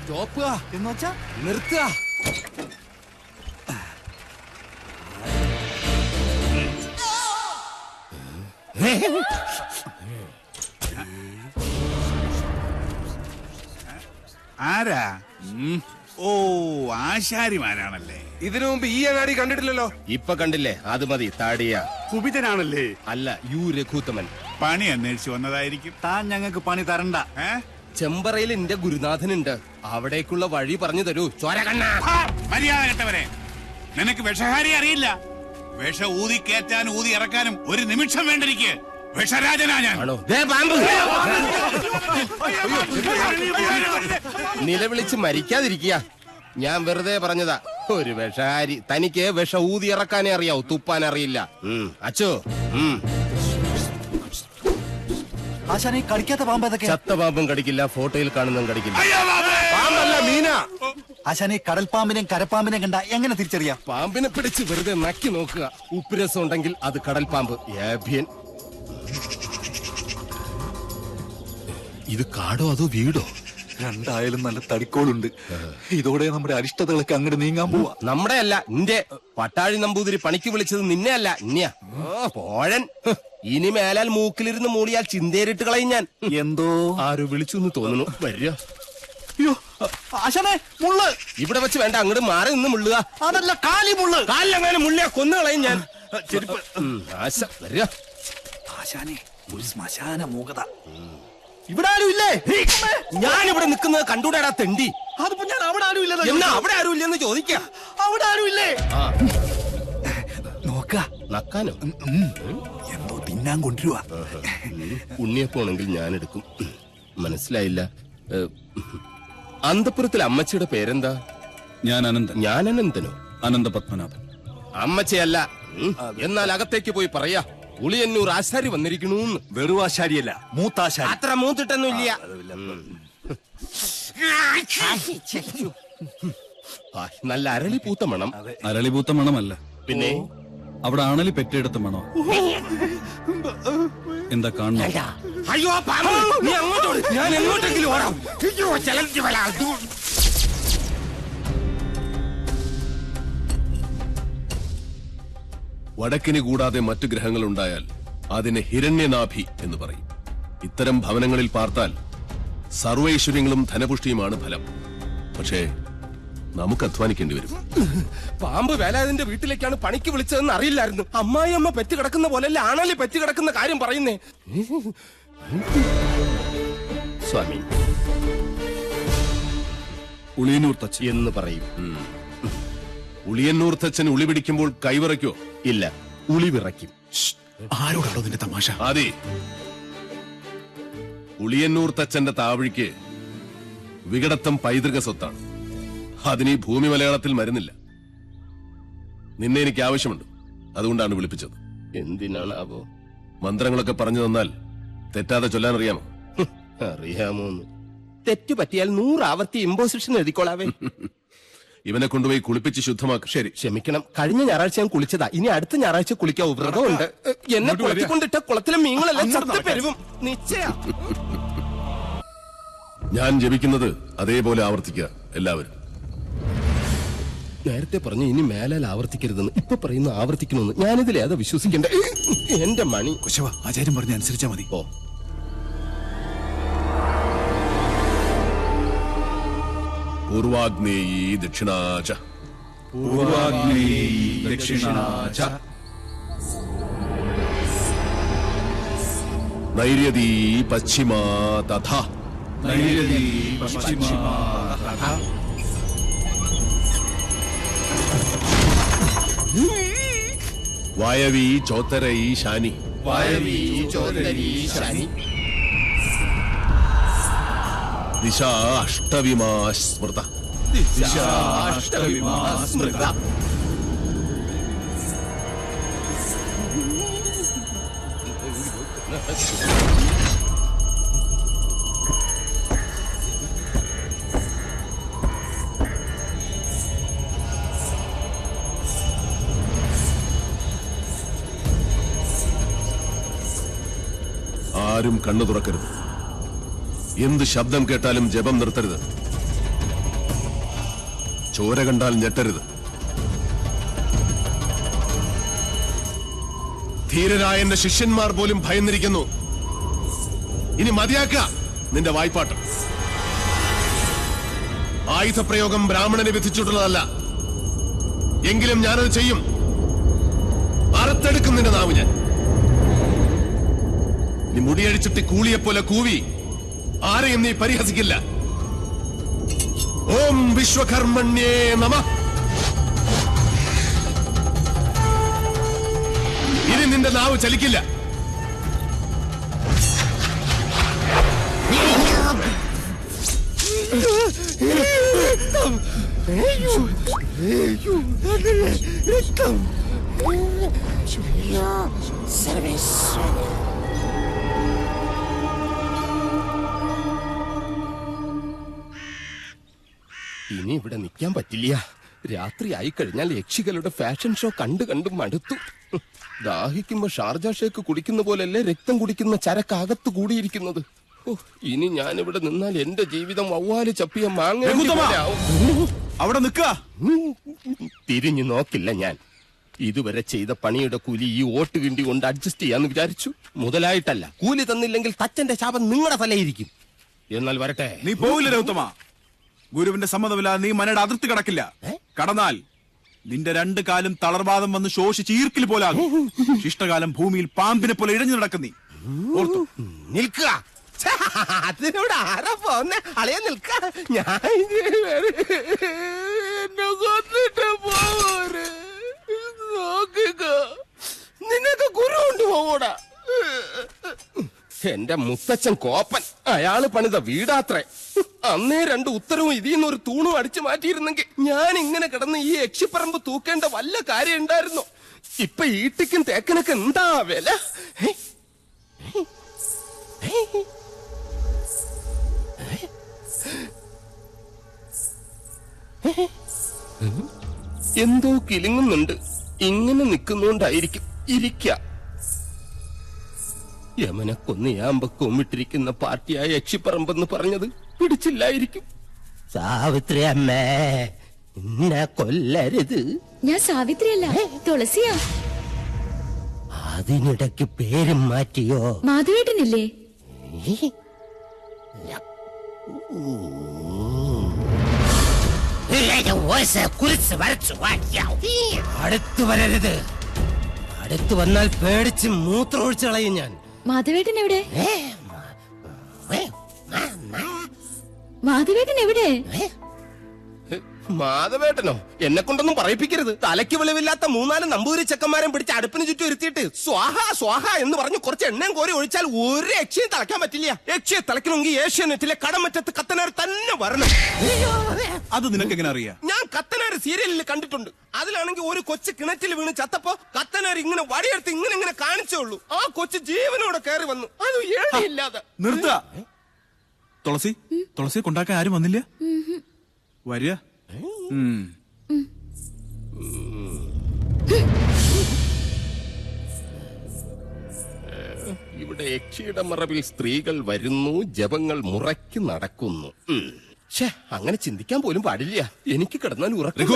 Stop എന്ന് വെച്ചാ നിർത്തുക. ആരാ? ഓ, ആശാരിമാരാണല്ലേ. ഇതിനു മുമ്പ് ഈ അങ്ങാടി കണ്ടിട്ടില്ലല്ലോ. ഇപ്പൊ കണ്ടില്ലേ? അത് മതി. താടിയ കുപിതനാണല്ലേ? അല്ല, യു രഘുത്തമൻ. പണി അന്വേഷിച്ചു വന്നതായിരിക്കും. താൻ ഞങ്ങൾക്ക് പണി തരണ്ട. ചെമ്പറയിൽ എന്റെ ഗുരുനാഥനുണ്ട്. അവിടേക്കുള്ള വഴി പറഞ്ഞു തരൂ. ചോരകണ്ണ മര്യാദ കെട്ടവരെ, നിനക്ക് വിഷഹാരി അറിയില്ല. വിഷ ഊതി കയറ്റാനും ഊതി ഇറക്കാനും ഒരു നിമിഷം വേണ്ടിരിക്കെ. വിഷരാജനാ ഞാൻ. നിലവിളിച്ച് മരിക്കാതിരിക്കുക. ഞാൻ വെറുതെ പറഞ്ഞതാ. ഒരു വിഷഹാരി. തനിക്ക് വിഷ ഊതി ഇറക്കാനേ അറിയാവൂ, തുപ്പാൻ അറിയില്ല. അച്ചോ, ആശാനെ കടിക്കാത്ത പാമ്പ് ഏതൊക്കെ? ചത്ത പാമ്പും കടിക്കില്ല, ഫോട്ടോയിൽ കാണുന്നതും കടിക്കില്ല. പാമ്പല്ല, മീന. ആശാനെ കടൽപ്പാമ്പിനെയും കരപ്പാമ്പിനെയും കണ്ട എങ്ങനെ തിരിച്ചറിയാം? പാമ്പിനെ പിടിച്ച് വെറുതെ നക്കി നോക്കുക. ഉപ്പുരസം ഉണ്ടെങ്കിൽ അത് കടൽ പാമ്പ്. ഏഭ്യൻ. ഇത് കാടോ അതോ വീടോ? രണ്ടായാലും നല്ല തടിക്കോളുണ്ട്. ഇതോടെ നമ്മുടെ അരിഷ്ടതകളൊക്കെ അങ്ങോട്ട് നീങ്ങാൻ പോവാ. നമ്മുടെ അല്ല, നിന്റെ. പട്ടാഴി നമ്പൂതിരി പണിക്ക് വിളിച്ചത് നിന്നെ അല്ല, ഇന്നെയാ. പോഴൻ. ഇനി മേലാൽ മൂക്കിലിരുന്ന് മൂളിയാൽ ചിന്തേരിട്ട് കളയും ഞാൻ. എന്തോ ആരോ വിളിച്ചു എന്ന് തോന്നുന്നു. വരിക. അയ്യോ ആശാനെ, മുള്ള്. ഇവിടെ വെച്ച് വേണ്ട, അങ്ങോട്ട് മാറി നിന്ന് മുള്ളുക. അതല്ല, കാലി മുള്ള്. കാലിലെങ്ങനെ മുള്ളിയാ കൊന്നു കളയും ഞാൻ. ആശ വരിക. ആശാനെ, ഒരു ശ്മശാന മൂകത. ഇവിടെ ആരും ഇല്ലേ? ഞാനിവിടെ നിൽക്കുന്നത് കണ്ടൂടാ തെണ്ടി. അതിപ്പോ ഞാൻ അവിടെ ആരും ഇല്ല. എന്നാ അവിടെ ആരും ഇല്ലെന്ന് ചോദിക്കാം. അവിടെ ആരും ഇല്ലേ? നോക്ക നക്കാനോ? എന്തോ തിന്നാൻ കൊണ്ടുവരുവാ. ഉണ്ണിയപ്പോണെങ്കിൽ ഞാൻ എടുക്കും. മനസ്സിലായില്ല. അന്തപുരത്തിലെ അമ്മച്ചിയുടെ പേരെന്താ? ഞാൻ അനന്തൻ. ഞാൻ അനന്തനോ? അനന്ത പത്മനാഭൻ. അമ്മച്ചയല്ല. എന്നാൽ അകത്തേക്ക് പോയി പറയാ, ഉളിയന്നൂർ ആശാരി വന്നിരിക്കണു. വെറും ആശാരിയല്ല, മൂത്താശാരി. അത്ര മൂത്തിട്ടൊന്നും ഇല്ല. നല്ല അരളി പൂത്ത മണം. അരളിപൂത്ത മണമല്ല, പിന്നെ അവിടെ ആണലി പെറ്റെടുത്ത മണോ. എന്താ കാണുന്നു? അയ്യോ പാമ്പ്, നീ അങ്ങോട്ടോട്, ഞാൻ എങ്ങോട്ടെങ്കിലും ഓടാം. വടക്കിന് കൂടാതെ മറ്റു ഗ്രഹങ്ങളുണ്ടായാൽ അതിന് ഹിരണ്യനാഭി എന്ന് പറയും. ഇത്തരം ഭവനങ്ങളിൽ പാർത്താൽ സർവൈശ്വര്യങ്ങളും ധനപുഷ്ടിയുമാണ് ഫലം. പക്ഷേ നമുക്ക് അധ്വാനിക്കേണ്ടി വരും. പാമ്പ് വേലാതിന്റെ വീട്ടിലേക്കാണ് പണിക്ക് വിളിച്ചതെന്ന് അറിയില്ലായിരുന്നു. അമ്മായി അമ്മ പെറ്റ് കിടക്കുന്ന പോലെയല്ല ആണല്ലേ പെറ്റ് കിടക്കുന്ന കാര്യം പറയുന്നേ. സ്വാമി ഉളിയന്നൂർ തച്ചൻ എന്ന് പറയും. ഉളിയന്നൂർ തച്ചൻ ഉളി പിടിക്കുമ്പോൾ കൈവിറയ്ക്കോ? ഇല്ല, ഉളി വിറയ്ക്കും. ആരോടാണോ നിന്റെ തമാശ? അതെ, ഉളിയന്നൂർ തച്ചന്റെ താവഴിക്ക് വികടത്തം പൈതൃക സ്വത്താണ്. അതിന് ഈ ഭൂമി മലയാളത്തിൽ മരുന്നില്ല. നിന്നെ എനിക്ക് ആവശ്യമുണ്ട്, അതുകൊണ്ടാണ് വിളിപ്പിച്ചത്. എന്തിനാണാവോ? മന്ത്രങ്ങളൊക്കെ പറഞ്ഞു തന്നാൽ തെറ്റാതെ ചൊല്ലാൻ അറിയാമോ? അറിയാമോന്ന്. തെറ്റു പറ്റിയാൽ 100 ആവർത്തി ഇമ്പോസിഷൻ എഴുതിക്കോളാവേ. ഇവനെ കൊണ്ടുപോയി കുളിപ്പിച്ച് ശുദ്ധമാക്കും. ശരി, ക്ഷമിക്കണം. കഴിഞ്ഞ ഞായറാഴ്ച ഞാൻ കുളിച്ചതാ. ഇനി അടുത്ത ഞായറാഴ്ച കുളിക്കാവൂ. വ്രതമുണ്ട്. എന്നെ കുളത്തിക്കൊണ്ടിട്ട കുളത്തിലെ മീനുകളെല്ലാം ചത്തു പെരുവും. നിശ്ചയ ഞാൻ ജപിക്കുന്നത് അതേപോലെ ആവർത്തിക്കുക എല്ലാവരും. നേരത്തെ പറഞ്ഞു ഇനി മേലാൽ ആവർത്തിക്കരുതെന്ന്. ഇപ്പൊ പറയുന്നു ആവർത്തിക്കണമെന്ന്. ഞാനിതിൽ ഏതാ വിശ്വസിക്കണ്ടേ? എന്റെ മണി. ആചാര്യം പറഞ്ഞ അനുസരിച്ചാ മതി. ഓ, പൂർവാഗ്നേയീ ദക്ഷിണാച നൈര്യതീ പശ്ചിമാ തഥാ വായവീ ചോത്തരൈ ശാനി ദിശാ അഷ്ടവിമാ സ്മൃത. ആരും കണ്ണു തുറക്കരുത്. എന്ത് ശബ്ദം കേട്ടാലും ജപം നിർത്തരുത്. ചോര കണ്ടാൽ ഞെട്ടരുത്. ധീരരായ എന്റെ ശിഷ്യന്മാർ പോലും ഭയന്നിരിക്കുന്നു. ഇനി മതിയാക്ക നിന്റെ വായ്പാട്ടം. ആയുധപ്രയോഗം ബ്രാഹ്മണനെ വിധിച്ചിട്ടുള്ളതല്ല. എങ്കിലും ഞാനത് ചെയ്യും. അറുത്തെടുക്കും നിന്റെ നാവ് ഞാൻ. നീ മുടിയഴിച്ചിട്ട് കൂളിയെപ്പോലെ കൂവി ആരെയും നീ പരിഹസിക്കില്ല. ഓം വിശ്വകർമ്മണ്യേ നമഃ. ഇനി നിന്റെ നാവ് ചലിക്കില്ല. ഇനി ഇവിടെ നിൽക്കാൻ പറ്റില്ല. രാത്രി ആയി കഴിഞ്ഞാൽ യക്ഷികളുടെ ഫാഷൻ ഷോ കണ്ടു മടുത്തു. ദാഹിക്കുമ്പോ ഷാർജ ഷേക്ക് കുടിക്കുന്ന പോലെയല്ലേ രക്തം കുടിക്കുന്ന ചരക്കകത്ത് കൂടിയിരിക്കുന്നത്. ഇനി ഞാനിവിടെ നിന്നാൽ എന്റെ ജീവിതം വവ്വാല് ചപ്പിയ മാങ്ങ. അവിടെ നിക്ക. തിരിഞ്ഞു നോക്കില്ല ഞാൻ. ഇതുവരെ ചെയ്ത പണിയുടെ കൂലി ഈ ഓട്ട് കിണ്ടി കൊണ്ട് അഡ്ജസ്റ്റ് ചെയ്യാന്ന് വിചാരിച്ചു. മുതലായിട്ടല്ല. കൂലി തന്നില്ലെങ്കിൽ തച്ചന്റെ ശാപം നിങ്ങളുടെ തലയിരിക്കും. എന്നാൽ വരട്ടെ. നീ പോവില്ല രൗത്തമ. ഗുരുവിന്റെ സമ്മതമില്ലാതെ നീ മനയുടെ അതിർത്തി കടക്കില്ല. കടന്നാൽ നിന്റെ 2 കാലും തളർവാദം വന്ന് ശോഷിച്ച് ഈർക്കിൽ പോലാകും. ശിഷ്ടകാലം ഭൂമിയിൽ പാമ്പിനെ പോലെ ഇഴഞ്ഞു നടക്കും നീ. ഓർത്തു നിൽക്കുക. അതിനോട് ആരാ പോന്നെ? അളയാ നിൽക്ക. ഞാൻ എന്നെ കൊന്നിട്ട് പോരെ. നോക്കുക. നിനക്ക് ഗുരു കൊണ്ടുപോകൂടാ. എന്റെ മുത്തച്ഛൻ കോപ്പൻ. അയാള് പണിത വീടാത്രേ. അന്നേ 2 ഉത്തരവും ഇതിന്നൊരു തൂണും അടിച്ചു മാറ്റിയിരുന്നെങ്കിൽ ഞാൻ ഇങ്ങനെ കിടന്ന് ഈ യക്ഷിപ്പറമ്പ് തൂക്കേണ്ട വല്ല കാര്യം ഉണ്ടായിരുന്നു. ഇപ്പൊ ഈട്ടിക്കും തേക്കനൊക്കെ എന്താ വില? എന്തോ കിലുങ്ങുന്നുണ്ട്. ഇങ്ങനെ നിൽക്കുന്നോണ്ടായിരിക്കും. ഇരിക്ക. യമനെ കൊന്നയാമ്പ കൊമ്മിട്ടിരിക്കുന്ന പാർട്ടിയായ യക്ഷിപ്പറമ്പെന്ന് പറഞ്ഞത് പിടിച്ചില്ലായിരിക്കും. സാവിത്രി അമ്മേ, എന്നെ കൊല്ലരുത്. ഞാൻ സാവിത്രിയല്ല, തുളസിയാ. അതിനിടയ്ക്ക് പേരും മാറ്റിയോ? മാധവേട്ടനില്ലേ? അടുത്തു വരരുത്. അടുത്തു വന്നാൽ പേടിച്ച് മൂത്രമൊഴിച്ചു കളയും ഞാൻ. മാധവേട്ടൻ എവിടെ? മാധവേട്ടൻ എവിടെ? മാധവേട്ടനോ? എന്നെ കൊണ്ടൊന്നും പറയിപ്പിക്കരുത്. തലയ്ക്ക് വെളിവില്ലാത്ത 3-4 നമ്പൂതിരി ചെക്കന്മാരെ പിടിച്ച് അടുപ്പിന് ചുറ്റും ഇരുത്തിയിട്ട് സ്വാഹ സ്വാഹ എന്ന് പറഞ്ഞു കുറച്ച് എണ്ണയും കോരി ഒഴിച്ചാൽ ഒരു യക്ഷിയും തളയ്ക്കാൻ പറ്റില്ല. യക്ഷിയെ തളയ്ക്കണമെങ്കിൽ ഏഷ്യാനെറ്റിലെ കടമറ്റത്ത് കത്തനാർ തന്നെ വരണം. അത് നിനക്ക് എങ്ങനെ അറിയാം? ഞാൻ കത്തനാർ സീരിയലിൽ കണ്ടിട്ടുണ്ട്. അതിലാണെങ്കിൽ ഒരു കൊച്ചു കിണറ്റിൽ വീണ് ചത്തപ്പോ കത്തനാർ ഇങ്ങനെ വടിയെടുത്ത് ഇങ്ങനെ കാണിച്ചേ ഉള്ളൂ. ആ കൊച്ചു ജീവനോടെ കയറി വന്നു. അത് ഏഴില്ലാതെ. നിർത്ത. തുളസിയെ കൊണ്ടാക്കാൻ ആരും വന്നില്ല. വരിക. ഇവിടെ യക്ഷിയുടെ മറവിൽ സ്ത്രീകൾ വരുന്നു, ജപങ്ങൾ മുറയ്ക്ക് നടക്കുന്നു. അങ്ങനെ ചിന്തിക്കാൻ പോലും പാടില്ല. എനിക്ക് കിടന്നാൽ ഉറക്കം.